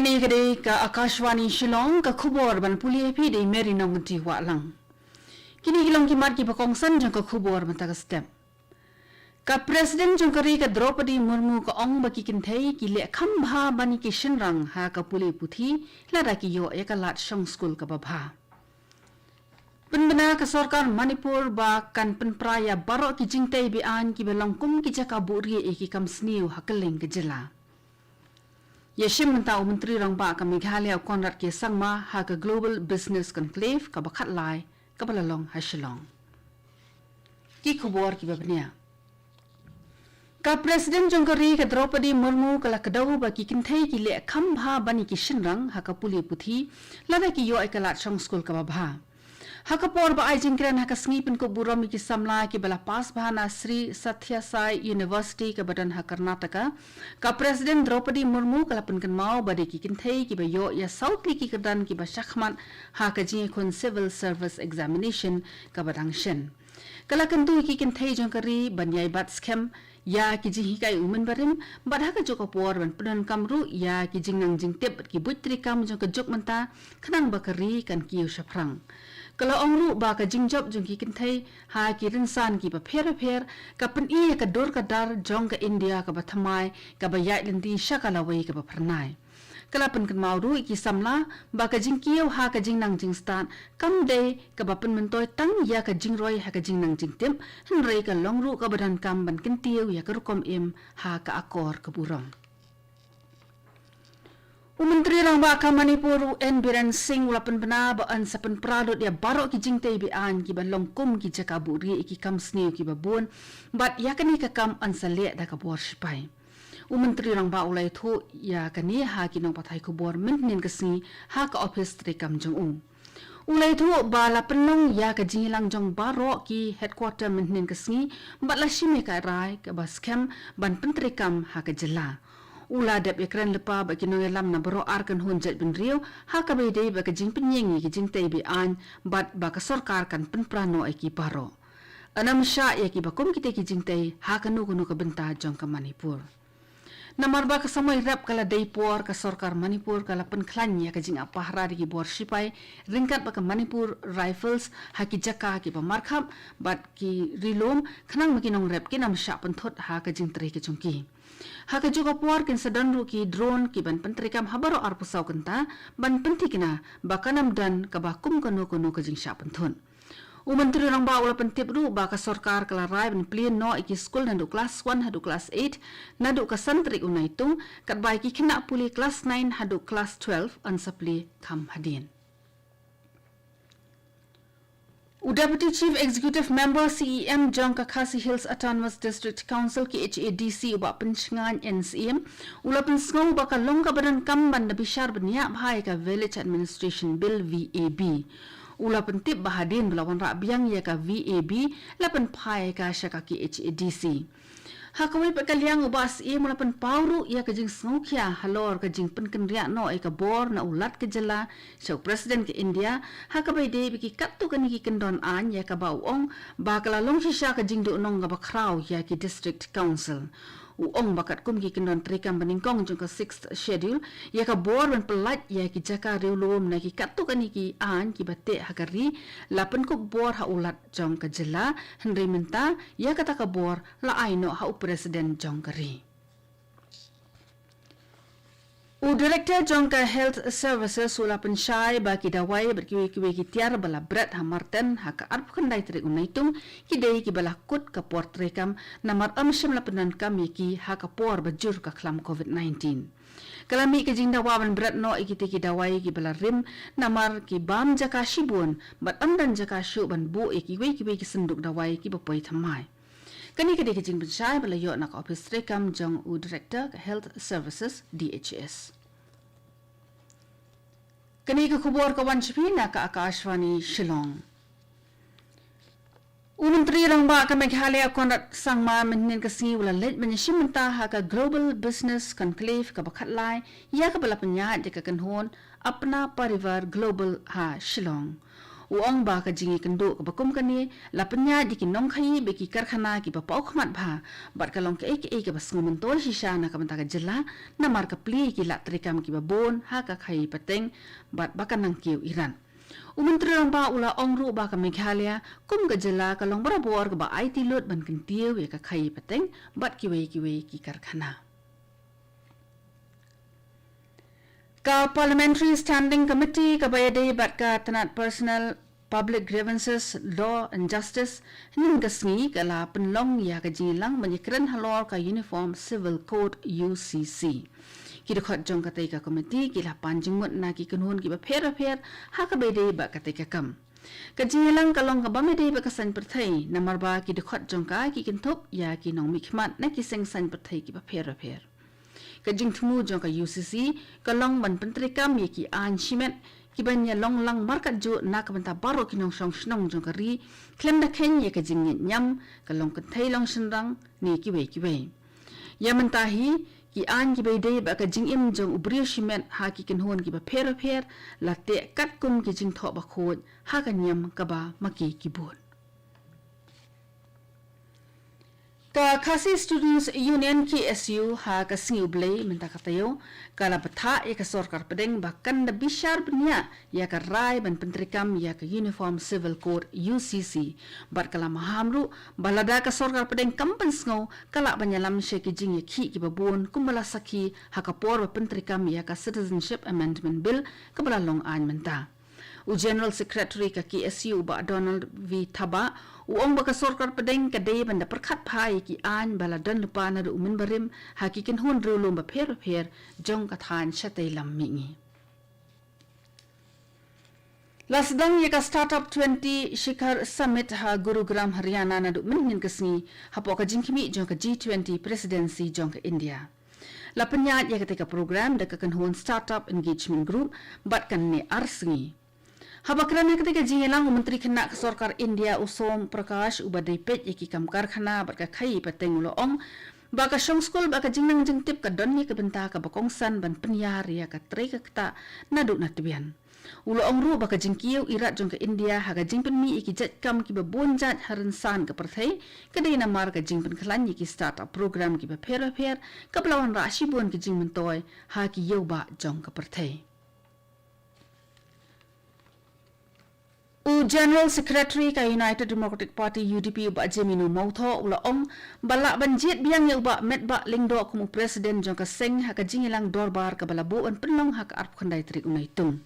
Kini kede ka Akashvani Shillong ka khubor ban pulia phi de meri nong ti wa lang. Kini kilong ki mat ki pakong san jong ka khubor ban ta step. Ka President jong kari ka Draupadi Murmu ka ong ba ki kin thei ki le kham bha bani ki shin rang ha ka puli puthi la ra ki yo eka lat shong school ka ba bha. Penbena ka sarkar Manipur ba kan penpraya barok ki jingtai bi an ki belong kum ki jaka buri e ki kam sniu hakeleng ke jela. Yeshim mentau menteri rang ba ka Meghalaya Konrad ke sangma ha ka Global Business Conclave ka bakhat lai ka balalong ha Shillong. Ki khubor ki babnia. Ka President Jongkari ka Draupadi Murmu ka lakadaw ba ki kinthai ki le khambha bani ki shinrang ha ka puli puthi lada ki yo ai kalat shong school ka babha. Hakapor ba ay jingkran haka ngipin ko buram ki samla ki bala pas bahana Sri Sathya Sai University ka badan ha Karnataka ka President Draupadi Murmu kalapan kan mau bade ki kinthai ki ba yo ya South ki kadan ki ba shakhman ha ka jing kon civil service examination ka badang shen kalakan tu ki kinthai jongkari banyai bat scam ya ki jing kai umen barim badha ka joko por ban punan kamru ya ki jing nang jing tep ki butri kam jong ka jok menta khanang bakari kan ki ushaprang. Kalau ongru ba ka jingjob jong ki kinthai ha ki rinsan ki ba pher ka pen I ka dor ka dar jong ka India ka ba thamai ka ba ya lindi shakalawai ka ba pharnai kala pen kan mauru ki samla ba ka jing kieu ha ka jing nang jing stan kam de ka ba pen mentoi tang ya ka jing roi ha ka jing nang jing tem hin rei ka longru ka badan kam ban kin tiu ya ka rukom im ha ka akor ka burong. Menteri rang ba ka Manipur N Biren Singh lapan bena ba an sapan pradot ya barok ki jingtai bi an ki ban longkum ki jaka buri ki kam sniu ki babun bat ya kani ka kam an sale da ka bor sipai. Menteri rang ba ulai thu ya kani ha ki nong pathai ko bor min ka sni ha ka office tri kam jong u. Ulai thu ba lapan nong ya ka jingilang jong barok ki headquarter min ka sni bat la shime ka rai ka ba scam ban pentri kam ha ka jela. Ula dep ekran lepa ba kinong lam na baro arkan hunjat bin rio ha ka be dei ba ka jing penyengi ki jing tai bi an bat ba ka sarkar kan penprano ai ki paro anam sha ya ki ba kom kite ki jing tai ha ka nu ka benta jong ka Manipur namar ba ka samai rap kala dei por ka sarkar Manipur kala pen khlan ya ka jing apa hara ki bor sipai ringkat ba ka Manipur Rifles ha ki jaka ki ba markham bat ki rilom khanang makinong rap ki nam sha penthot ha ka jing tre ki chungki haka juga puar kin sadan ki drone ki ban pentrikam habaro arpusau kenta ban pentikina bakanam dan kabakum kono ka jing sya penthun. Menteri rang ba ula pentip ru ba ka sarkar kala rai ban plien no iki school nadu class 1 hadu class 8 nadu ka santrik unaitung kat bai ki kena puli class 9 hadu class 12 an sapli kam hadin. Deputy Chief Executive Member CEM Jangka Khasi Hills Autonomous District Council ki HADC uba penchengan NCM ula pensngau baka longka badan kamban na bishar benya bhai ka Village Administration Bill VAB ula pentip bahadin belawan rabiang ya ka VAB lapan phai ka shaka ki HADC hakawai pakaliang ubas e mulapan pauru ya ka jing snokya halor ka jing penkenria no e ka bor na ulat ke jela so president ke India hakabai de biki kattu kan ki kendon an ya ka bauong ba kala long shisha ka jing do nong ga bakrau ya ki district council uong bakat kum ki kendon trikam baningkong jung ka 6th schedule ya ka bor ban pelat ya ki jaka reulum na ki kattu kan ki an ki bate hakari lapan ko bor ha ulat jong ka jela henry menta ya kata ka bor la aino ha president jongkari Director Jongka Health Services ula pensyai bagi dawai berkiwi-kiwi ki tiar bala berat hamarten haka arp kandai trik unaitung ki dei ki bala kut ka por trekam namar amshim la penan kam ki haka por bajur ka klam COVID-19 kalami ki jing dawawan berat no ikiti ki dawai ki bala rim namar ki bam jaka shibun bat amdan jaka shu ban bu kiwi-kiwi ki senduk dawai ki bapoi thamai kani kede kijing pensyai bala yo nak office trekam jong Director Health Services DHS kani ke khubor kawan chpina ka Akashvani Shillong Menteri rang ba ka Meghalaya Konrad sangma menin ka si wala let menyishim menta ha ka Global Business Conclave ka bakhat lai ya ka bala penya de ka kanhon apna parivar global ha Shillong uang ba ka jingi kendo ka bakum kani lapnya di kinong khai be ki karkhana ki pa pau khmat bha bat ka long ke ka basngu mentol shisha na ka menta ka jela na mar ka pli ki la trikam ki ba bon ha ka khai pateng bat bakan nang kiu Iran Menteri Rang Ba ula ongru ba ka Meghalaya kum ka jela ka long barabor ka ba IT lot ban kintiu ya ka khai pateng bat kiwe ki karkhana Ka Parliamentary Standing Committee ka bayade bat ka tanat personal public grievances law and justice ning gasngi ka la penlong ya ka jilang menyekren halor ka uniform civil code UCC Kita khot jong katai ka komiti kila panjing mut na ki kunhun ki ba pher ha ka bede ba katai ka kam ka jilang ka long ka ba mede ba ka san perthai namar ba ki khot jong ka ki kinthop ya ki nong mikmat na ki seng san perthai ki ba pher ka jing thumu jong ka UCC ka long ban pentri kam ye ki an shimet ki ban ya long lang markat jo na ka banta baro ki nong song snong jong ka ri klem na khen ye ka jing nyam ka long ka thai long shinrang ni ki we ya mentahi ki an ki bede ba ka jing im jong ubrio shimet ha ki kinhon ki ba pher la te kat kum ki jing tho ba khod ha ka nyam ka ba maki ki bon Ka Khasi Students Union KSU ha ka singiu blay menta katayo kala batha ya ka sorkar pedeng bahkan da bishar benya ya ka rai ban pentrikam ya ka Uniform Civil Code UCC bar kala mahamru balada ka sorkar pedeng kampan sngo kala banyalam she ki jing ya ki babon kumbala saki ha ka por pentrikam ya ka Citizenship Amendment Bill ka bala long an menta General Secretary ka KSU ba Donald V. Thaba uong baka sorkar pedeng ka day banda perkhat phai ki an bala dan lupa na umin barim hakikin hun rulum ba pher jong kathan chatay lam mingi Lasdang ya ka Startup 20 Shikhar Summit ha Gurugram Haryana na minin kasni hapo ka jingkimi jong ka G20 Presidency jong ka India Lapanyat ya ka program da ka kanhun Startup Engagement Group bat kan ne arsingi Habakran ketika jingelang Menteri Kena Sorkar India Usom Prakash ubadai pet yaki kam karkhana bat ka khai pateng loong baka shong school baka jingnang jingtip ka donni ka benta ka bakongsan ban penyar ya ka tre ka kta naduk natbian uloong ru baka jingkiu irat jong ka India haga jingpen mi iki jat kam ki babonjat haransan ka perthai kadai na mar ka jingpen khlan yaki startup program ki ba pher ka blawan rashi bon ki jingmen toy ha ki yoba jong ka perthai General Secretary ka United Democratic Party UDP ba Jeminu Mautho ula bala banjit biang ya ba met ba lingdo kumu presiden jong ka seng ha ka jingilang dorbar ka balabo an penlong ha ka arp khandai tri unai tung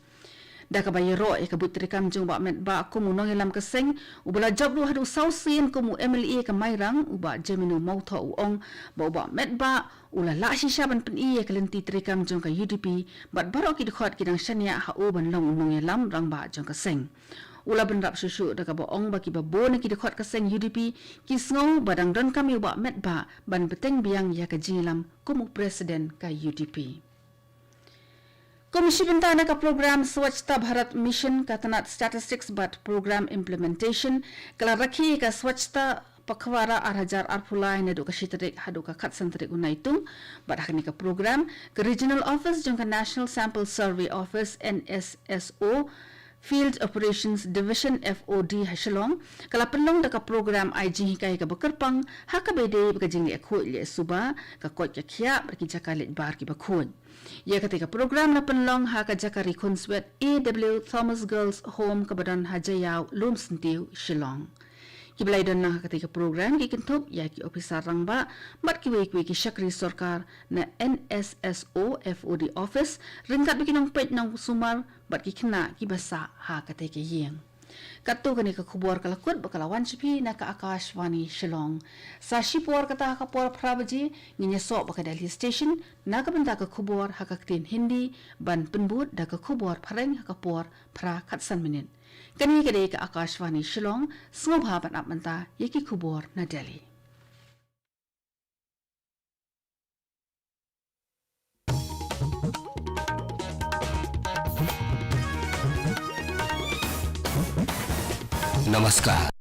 da ka bayero e ka butri kam jong ba met ba kumu nong ilam ka seng ubala job lu hadu sausin kumu MLA ka mairang uba Jeminu Mautho uong ba met ba ula la shisha ban pen iya kalenti tri kam jong ka UDP bat baro ki khot ki dang shania ha u ban long nong ilam rang ba jong ka seng Ula benrap susu da ka boong ba ki ba bo na ki dekhot ka seng UDP ki sngo badang don kami ba met ba ban beteng biang ya ka jingilam kumu presiden ka UDP Komisi Bentana ka program Swachhta Bharat Mission ka tanat statistics but program implementation kala rakhi ka Swachhta pakhwara 8000 arpulai na do ka shitrik hadu ka khatsantrik unaitung badakni ka program ka regional office jong ka National Sample Survey Office NSSO Field Operations Division FOD Shillong kala penlong da ka program IG kai ka bakarpang ha ka bede ka jingli khoi le suba ka koi ka khia ki jakalit bar ki bakhon ya ka ka program na penlong ha ka jakari khonswet AW Thomas Girls Home ka badan hajayaw lumsntiu Shillong Kiblay don na ka program ki kintup ya ki officer rangba mat ki wei ki shakri sarkar na NSSO FOD office ringkat bikinong pet nang sumar bat ki kena ki basa ha ka yeng Katu kani ka khubor kalakut bakalawan chipi na ka Akashvani Shillong sa shipor kata ka por prabaji nginya so baka Delhi station na ka benda ka khubor ha ka tin Hindi ban penbut da ka khubor phareng ha ka por phra khatsan minute Kani kade ka Akashvani Shillong snobha ban apmanta yeki khubor na Delhi नमस्कार